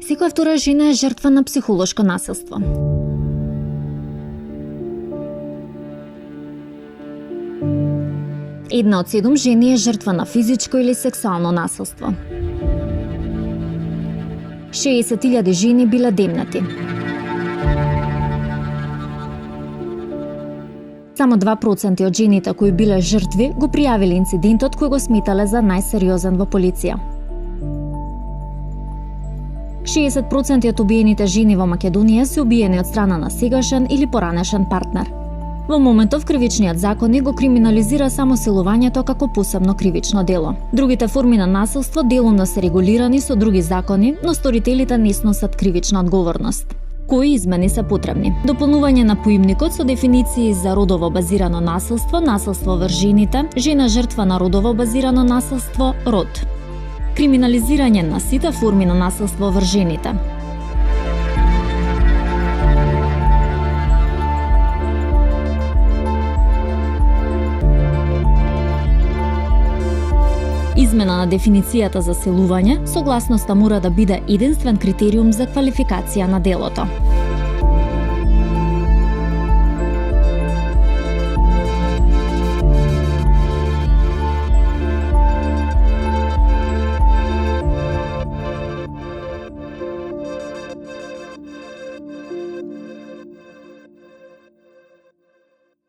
Секоја втора жена е жртва на психолошко насилство. Една од 7 жени е жртва на физичко или сексуално насилство. 60.000 жени биле демнати. Само 2% од жените кои биле жртви го пријавиле инцидентот кој го сметале за најсериозен во полиција. 60% од убиените жени во Македонија се убиени од страна на сегашен или поранешен партнер. Во моментов кривичниот законник го криминализира само силувањето како посебно кривично дело. Другите форми на насилство делумно се регулирани со други закони, но сторителите не сносат кривична одговорност. Кои измени се потребни? Дополнување на поимникот со дефиниции за родово базирано насилство, насилство врз жените, жена жртва на родово базирано насилство, род. Криминализирање на сите форми на насилство врз жените. Измена на дефиницијата за силување, согласноста мора да биде единствен критериум за квалификација на делото.